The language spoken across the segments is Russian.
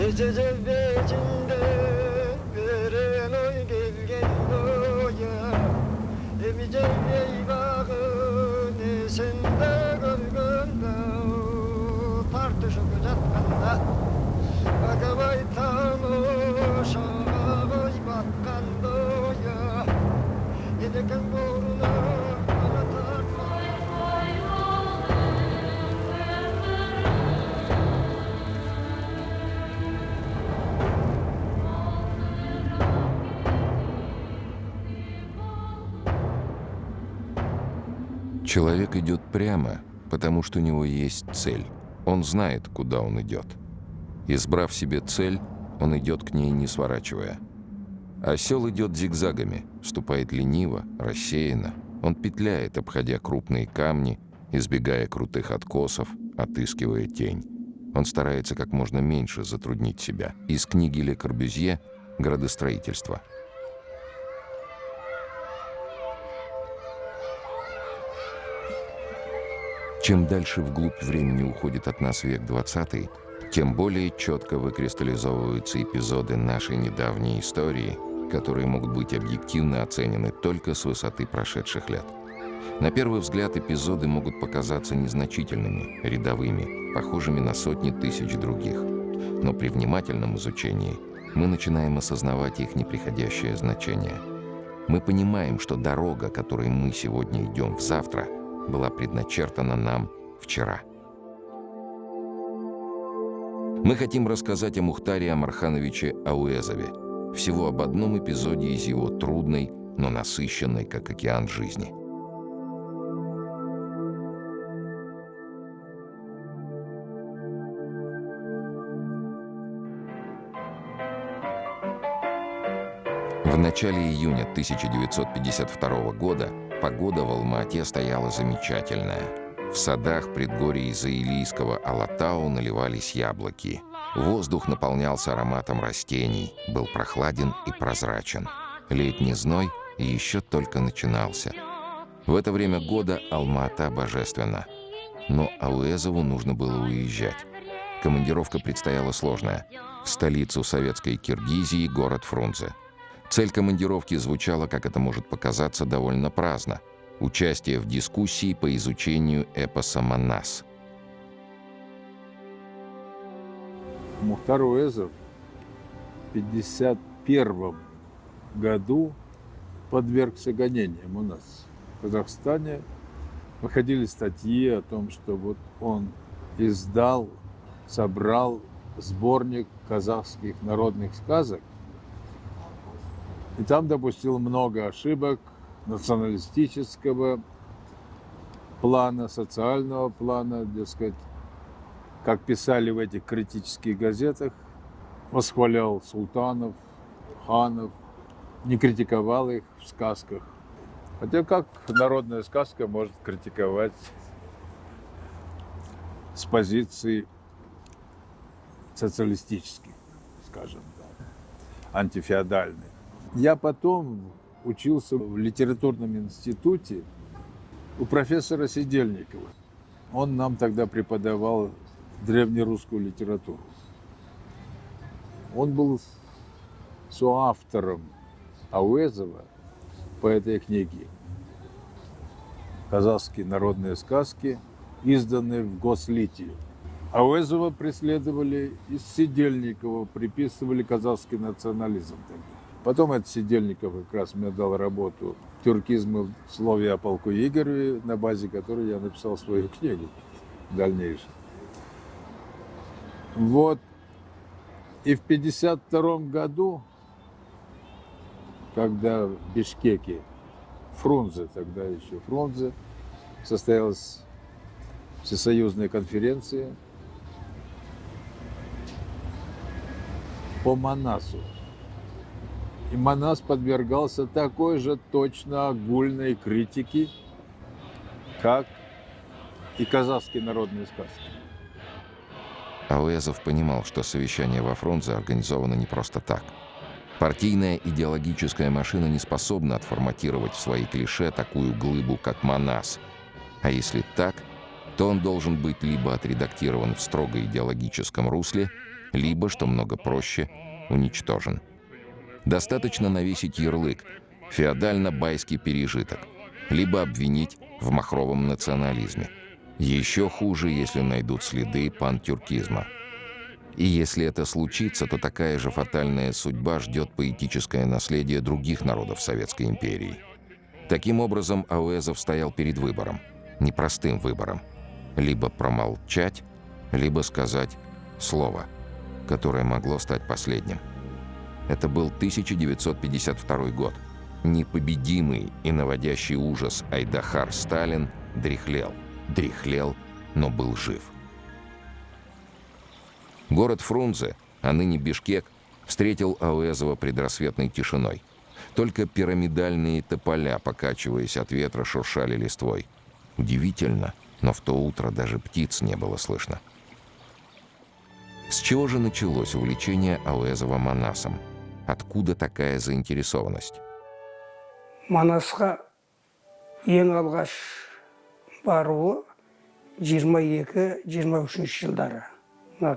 Gece cevvecinde veren oy gelgen doya Emi cevvey bağın esinde gölgönde Tartışıp uzatkanda Agavay tamoşa ağay batkan doya Yedeken boruna anatar Человек идет прямо, потому что у него есть цель. Он знает, куда он идет. Избрав себе цель, он идет к ней, не сворачивая. Осел идет зигзагами, ступает лениво, рассеянно. Он петляет, обходя крупные камни, избегая крутых откосов, отыскивая тень. Он старается как можно меньше затруднить себя. Из книги Ле Корбюзье «Градостроительство». Чем дальше вглубь времени уходит от нас век 20, тем более четко выкристаллизовываются эпизоды нашей недавней истории, которые могут быть объективно оценены только с высоты прошедших лет. На первый взгляд эпизоды могут показаться незначительными, рядовыми, похожими на сотни тысяч других. Но при внимательном изучении мы начинаем осознавать их неприходящее значение. Мы понимаем, что дорога, которой мы сегодня идем в завтра, была предначертана нам вчера. Мы хотим рассказать о Мухтаре Омархановиче Ауэзове, всего об одном эпизоде из его трудной, но насыщенной, как океан, жизни. В начале июня 1952 года погода в Алма-Ате стояла замечательная. В садах предгорий Заилийского Алатау наливались яблоки. Воздух наполнялся ароматом растений, был прохладен и прозрачен. Летний зной еще только начинался. В это время года Алма-Ата божественна. Но Ауэзову нужно было уезжать. Командировка предстояла сложная. В столицу советской Киргизии, город Фрунзе. Цель командировки звучала, как это может показаться, довольно праздно. Участие в дискуссии по изучению эпоса «Манас». Мухтар Ауэзов в 1951 году подвергся гонениям у нас. В Казахстане выходили статьи о том, что вот он издал, собрал сборник казахских народных сказок, и там допустил много ошибок националистического плана, социального плана, дескать, как писали в этих критических газетах, восхвалял султанов, ханов, не критиковал их в сказках. Хотя как народная сказка может критиковать с позиции социалистических, скажем так, антифеодальных. Я потом учился в литературном институте у профессора Сидельникова. Он нам тогда преподавал древнерусскую литературу. Он был соавтором Ауэзова по этой книге. Казахские народные сказки, изданные в Гослите. Ауэзова преследовали, из Сидельникова приписывали казахский национализм тогда. Потом этот Сидельников как раз мне дал работу «Тюркизмы в слове о полку Игореве», на базе которой я написал свою книгу дальнейшую. Вот. И в 1952 году, когда в Бишкеке, Фрунзе, тогда еще Фрунзе, состоялась всесоюзная конференция по Манасу. И Манас подвергался такой же точно огульной критике, как и казахские народные сказки. Ауэзов понимал, что совещание во Фрунзе организовано не просто так. Партийная идеологическая машина не способна отформатировать в свои клише такую глыбу, как Манас. А если так, то он должен быть либо отредактирован в строго идеологическом русле, либо, что много проще, уничтожен. Достаточно навесить ярлык «феодально-байский пережиток», либо обвинить в махровом национализме. Еще хуже, если найдут следы пантюркизма. И если это случится, то такая же фатальная судьба ждет поэтическое наследие других народов Советской империи. Таким образом, Ауэзов стоял перед выбором, непростым выбором. Либо промолчать, либо сказать слово, которое могло стать последним. Это был 1952 год. Непобедимый и наводящий ужас Айдахар Сталин дряхлел, но был жив. Город Фрунзе, а ныне Бишкек, встретил Ауэзова предрассветной тишиной. Только пирамидальные тополя, покачиваясь от ветра, шуршали листвой. Удивительно, но в то утро даже птиц не было слышно. С чего же началось увлечение Ауэзова Манасом? Откуда такая заинтересованность? Манасқа ең алғаш баруы 22-23 жылдары.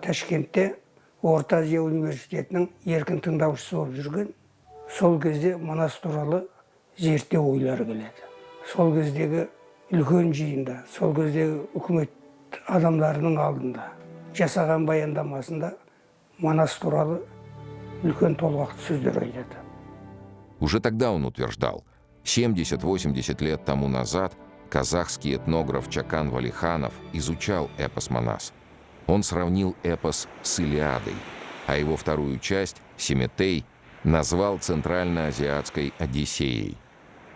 Ташкентте Орта Азия университетінің еркін тыңдаушысы болып жүрген. Сол кезде Манас туралы зерттеу ойлары келеді. Сол кездегі үлкен жиында, сол кездегі үкімет адамдарының алдында жасаған баяндамасында Манас туралы үлкен толғақты сөздер айтады. Уже тогда он утверждал, 70-80 лет тому назад казахский этнограф Чакан Валиханов изучал эпос Манас. Он сравнил эпос с Илиадой, а его вторую часть, Семетей, назвал Центральноазиатской Одиссеей.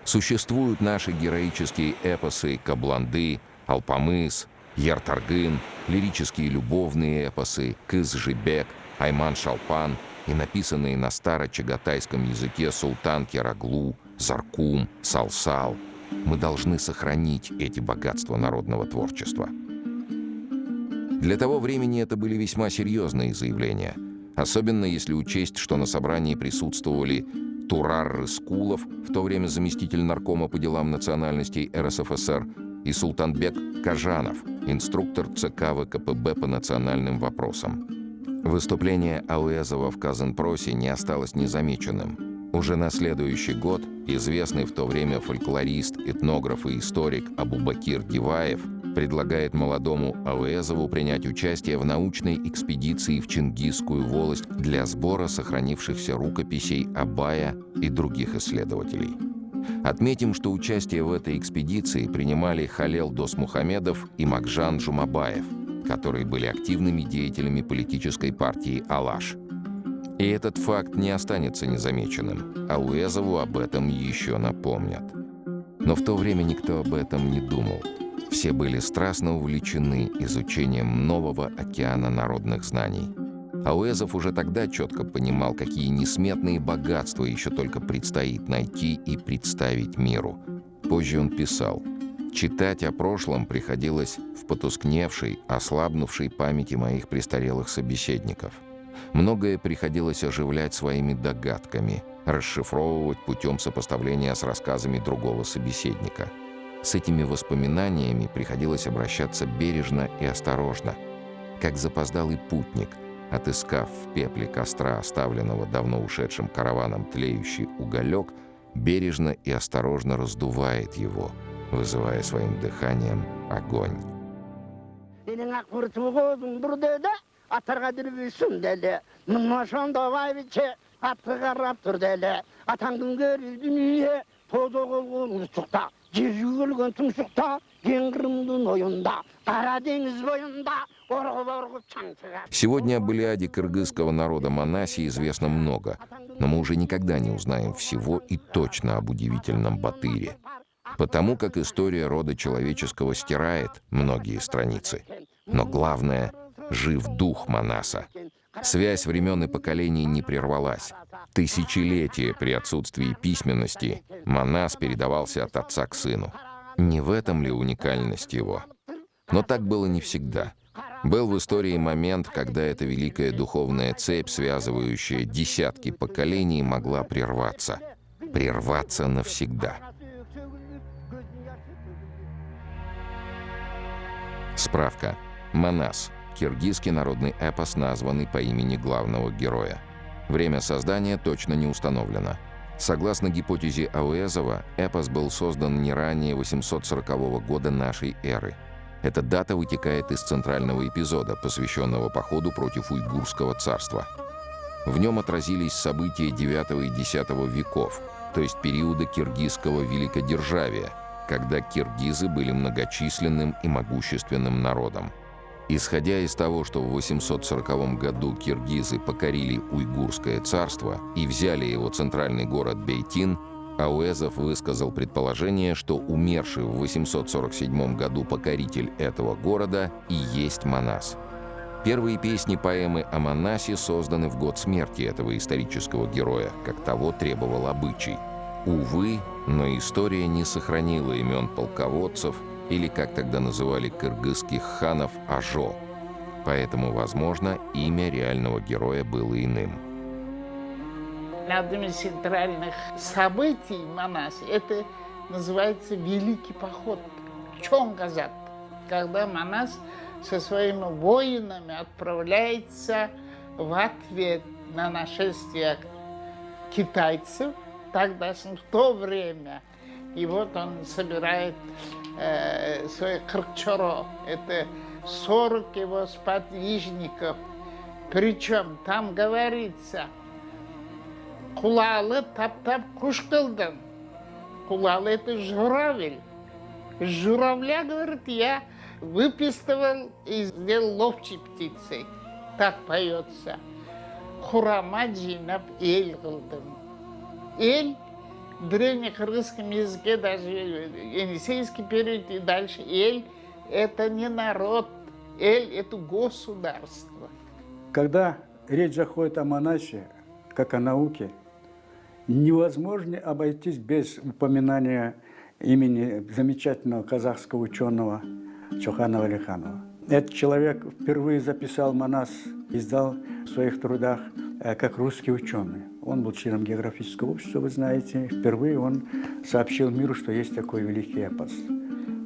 Существуют наши героические эпосы Кабланды, Алпамыс, Ертаргын, лирические любовные эпосы Кыз-Жибек, Айман-Шалпан и написанные на старо-чагатайском языке Султан Кераглу, Заркум, Салсал. Мы должны сохранить эти богатства народного творчества. Для того времени это были весьма серьезные заявления, особенно если учесть, что на собрании присутствовали Турар Рыскулов, в то время заместитель наркома по делам национальностей РСФСР, и Султанбек Кажанов, инструктор ЦК ВКПБ по национальным вопросам. Выступление Ауэзова в Казанпросе не осталось незамеченным. Уже на следующий год известный в то время фольклорист, этнограф и историк Абубакир Диваев предлагает молодому Ауэзову принять участие в научной экспедиции в Чингисскую волость для сбора сохранившихся рукописей Абая и других исследователей. Отметим, что участие в этой экспедиции принимали Халел Досмухамедов и Макжан Жумабаев, которые были активными деятелями политической партии «Алаш». И этот факт не останется незамеченным. Ауэзову об этом еще напомнят. Но в то время никто об этом не думал. Все были страстно увлечены изучением нового океана народных знаний. Ауэзов уже тогда четко понимал, какие несметные богатства еще только предстоит найти и представить миру. Позже он писал: «Читать о прошлом приходилось в потускневшей, ослабнувшей памяти моих престарелых собеседников. Многое приходилось оживлять своими догадками, расшифровывать путем сопоставления с рассказами другого собеседника. С этими воспоминаниями приходилось обращаться бережно и осторожно, как запоздалый путник, отыскав в пепле костра, оставленного давно ушедшим караваном, тлеющий уголек, бережно и осторожно раздувает его, вызывая своим дыханием огонь». Сегодня об Илиаде кыргызского народа Манасе известно много, но мы уже никогда не узнаем всего и точно об удивительном Батыре, потому как история рода человеческого стирает многие страницы. Но главное — жив дух Манаса. Связь времен и поколений не прервалась. Тысячелетия при отсутствии письменности Манас передавался от отца к сыну. Не в этом ли уникальность его? Но так было не всегда. Был в истории момент, когда эта великая духовная цепь, связывающая десятки поколений, могла прерваться. Прерваться навсегда. Справка. Манас. Киргизский народный эпос, названный по имени главного героя. Время создания точно не установлено. Согласно гипотезе Ауэзова, эпос был создан не ранее 840 года нашей эры. Эта дата вытекает из центрального эпизода, посвященного походу против уйгурского царства. В нем отразились события IX и X веков, то есть периода киргизского великодержавия, когда киргизы были многочисленным и могущественным народом. Исходя из того, что в 840 году киргизы покорили уйгурское царство и взяли его центральный город Бейтин, Ауэзов высказал предположение, что умерший в 847 году покоритель этого города и есть Манас. Первые песни поэмы о Манасе созданы в год смерти этого исторического героя, как того требовал обычай. Увы, но история не сохранила имен полководцев или, как тогда называли кыргызских ханов, ажо. Поэтому, возможно, имя реального героя было иным. Одним из центральных событий Манасе это называется Великий поход Чонгазак, когда Манас со своими воинами отправляется в ответ на нашествие китайцев тогдашних в то время. И вот он собирает своих кыркчоро, это 40 его сподвижников. Причем там говорится: «Кулалы тап-тап куш кылдым». Кулалы — это журавель. Журавля, говорит, я выпистывал и сделал ловчей птицей. Так поется. Хурама джинап эль кылдым. Эль в древнекыргызском языке, даже енисейский период и дальше, эль — это не народ, эль — это государство. Когда речь заходит о Манасе, как о науке, невозможно обойтись без упоминания имени замечательного казахского ученого Чохана Валиханова. Этот человек впервые записал Манас, издал в своих трудах как русский ученый. Он был членом географического общества, вы знаете. Впервые он сообщил миру, что есть такой великий эпос.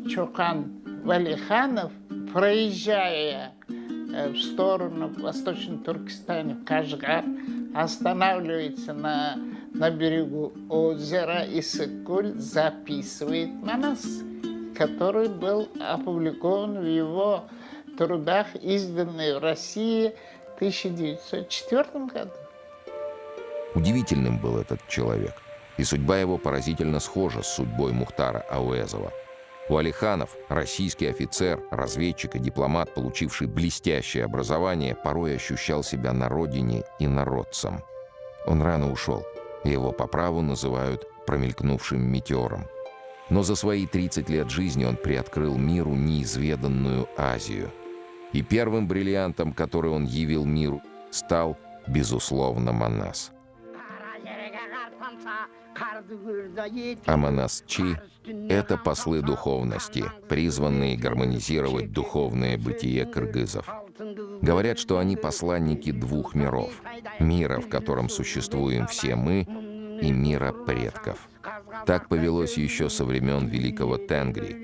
Чохан Валиханов, проезжая в сторону Восточного Туркестана, в Кашгар, останавливается на берегу озера Иссык-Куль, записывает Манас, который был опубликован в его трудах, изданных в России в 1904 году. Удивительным был этот человек, и судьба его поразительно схожа с судьбой Мухтара Ауэзова. Уалиханов, российский офицер, разведчик и дипломат, получивший блестящее образование, порой ощущал себя на родине инородцем. Он рано ушел, его по праву называют промелькнувшим метеором. Но за свои 30 лет жизни он приоткрыл миру неизведанную Азию. И первым бриллиантом, который он явил миру, стал, безусловно, Манас. А Манасчи — это послы духовности, призванные гармонизировать духовное бытие кыргызов. Говорят, что они посланники двух миров. Мира, в котором существуем все мы, и мира предков. Так повелось еще со времен великого Тенгри.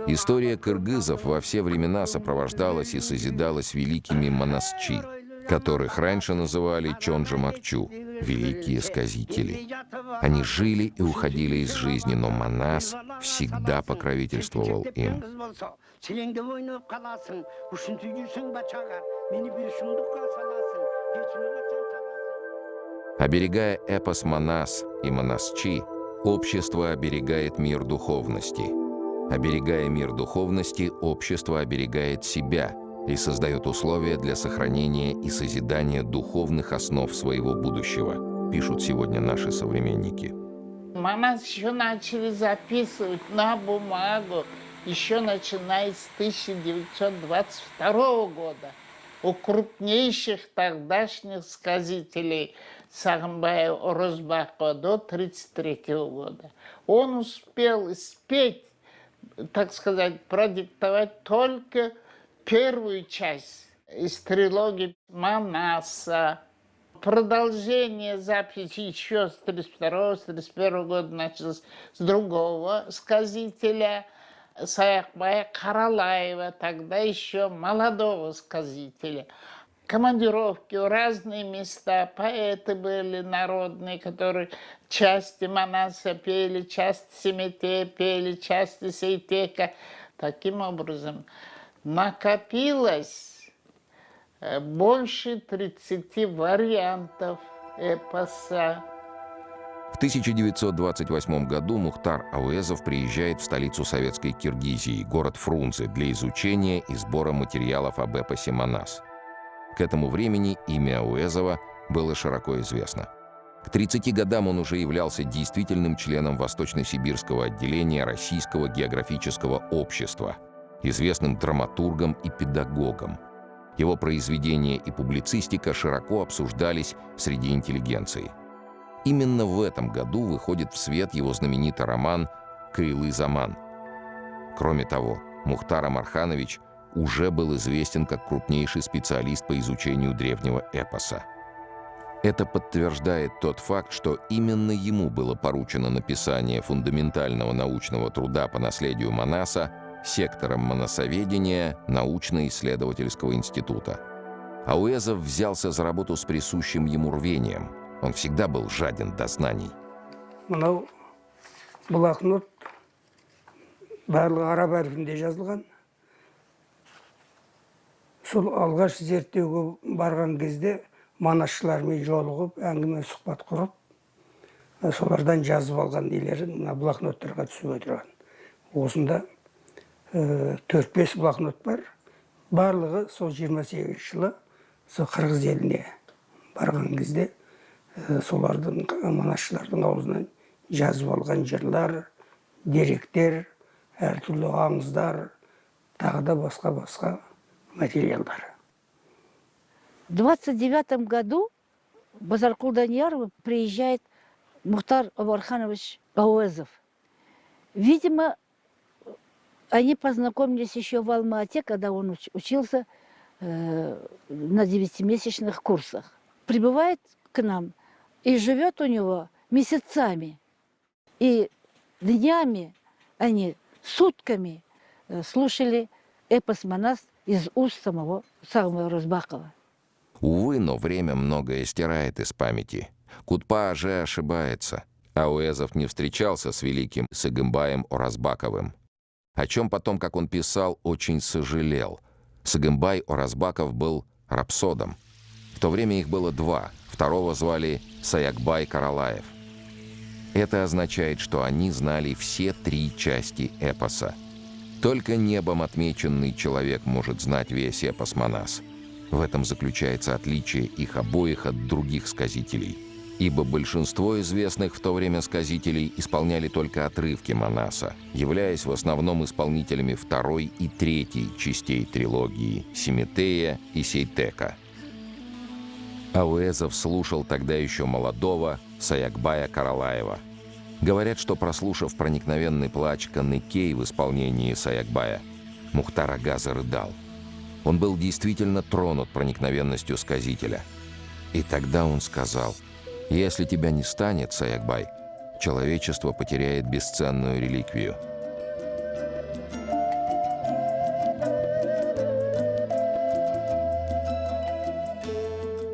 История кыргызов во все времена сопровождалась и созидалась великими Манасчи, которых раньше называли Чонджа-Макчу, великие сказители. Они жили и уходили из жизни, но Манас всегда покровительствовал им. Оберегая эпос Манас и Манасчи, общество оберегает мир духовности. Оберегая мир духовности, общество оберегает себя и создает условия для сохранения и созидания духовных основ своего будущего, пишут сегодня наши современники. Манас еще начали записывать на бумагу, еще начиная с 1922 года. У крупнейших тогдашних сказителей Сагымбаева, Орозбакова до 1933 года. Он успел спеть, так сказать, продиктовать только первую часть из трилогии Манаса. Продолжение записи еще с 32-31 года началось с другого сказителя, Саякбая Каралаева, тогда еще молодого сказителя. Командировки в разные места, поэты были народные, которые части Манаса пели, части Семетея пели, части Сейтека. Таким образом, накопилось больше 30 вариантов эпоса. В 1928 году Мухтар Ауэзов приезжает в столицу советской Киргизии, город Фрунзе, для изучения и сбора материалов об эпосе «Манас». К этому времени имя Ауэзова было широко известно. К 30 годам он уже являлся действительным членом Восточно-Сибирского отделения Российского географического общества, известным драматургом и педагогом. Его произведения и публицистика широко обсуждались среди интеллигенции. Именно в этом году выходит в свет его знаменитый роман «Каилы-Заман». Кроме того, Мухтар Амарханович уже был известен как крупнейший специалист по изучению древнего эпоса. Это подтверждает тот факт, что именно ему было поручено написание фундаментального научного труда по наследию Манаса сектором монасоведения научно-исследовательского института. Ауэзов взялся за работу с присущим ему рвением. Он всегда был жаден до знаний. Мынау блокнот барлығы араб әрпінде жазылған. Сол алғаш зерттеуге барған кезде манасшылармен жолығып, әңгіме сұхбат құрып, солардан жазып алған нелерін мына блокноттарға түсіп отырған. Осында 4-5 блокнот бар. Барлығы сол 28 жылы сол Қырғыз еліне барған кезде солардың манасшылардың аузынан жазып алған жырлар, деректер, әртүрлі аңыздар, тағы да басқа материалдар. В 29 году в Базаркул-Даниярово приезжает Мухтар Амарханович Ауэзов. Видимо, они познакомились еще в Алма-Ате, когда он учился на 9-месячных курсах. Прибывает к нам и живет у него месяцами. И днями они, сутками слушали эпос «Манас» из уст самого Розбакова. Увы, но время многое стирает из памяти. Кутпа-аже ошибается. Ауэзов не встречался с великим Сагымбаем Оразбаковым, о чем потом, как он писал, очень сожалел. Сагымбай Оразбаков был рапсодом. В то время их было два. Второго звали Саякбай Каралаев. Это означает, что они знали все 3 части эпоса. Только небом отмеченный человек может знать весь эпос Манас. В этом заключается отличие их обоих от других сказителей, ибо большинство известных в то время сказителей исполняли только отрывки Манаса, являясь в основном исполнителями 2-й и 3-й частей трилогии Семетея и Сейтека. Ауэзов слушал тогда еще молодого Саякбая Каралаева. Говорят, что, прослушав проникновенный плач Каныкей в исполнении Саякбая, Мухтар Ага зарыдал. Он был действительно тронут проникновенностью сказителя. И тогда он сказал: «Если тебя не станет, Саякбай, человечество потеряет бесценную реликвию».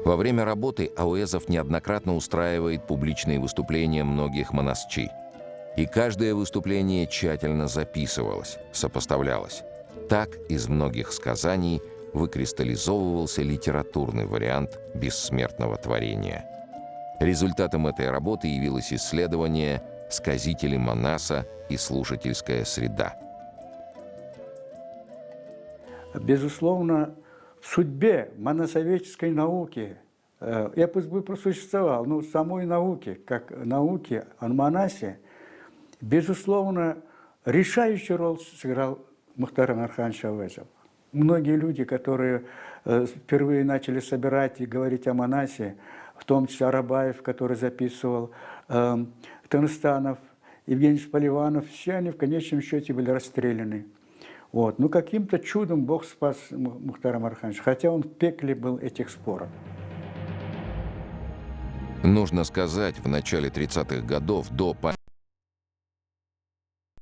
Во время работы Ауэзов неоднократно устраивает публичные выступления многих монасчи. И каждое выступление тщательно записывалось, сопоставлялось. Так из многих сказаний выкристаллизовывался литературный вариант бессмертного творения. Результатом этой работы явилось исследование «Сказители Манаса и слушательская среда». Безусловно, в судьбе монасоведческой науки эпос бы просуществовал, но самой науки, как науки о Манасе, безусловно, решающую роль сыграл Мухтар Амарханович Ауэзов. Многие люди, которые впервые начали собирать и говорить о Манасе, в том числе Арабаев, который записывал, Тынстанов, Евгений Поливанов, все они в конечном счете были расстреляны. Вот. Ну, каким-то чудом Бог спас Мухтара Мархановича, хотя он в пекле был этих споров. Нужно сказать, в начале 30-х годов, до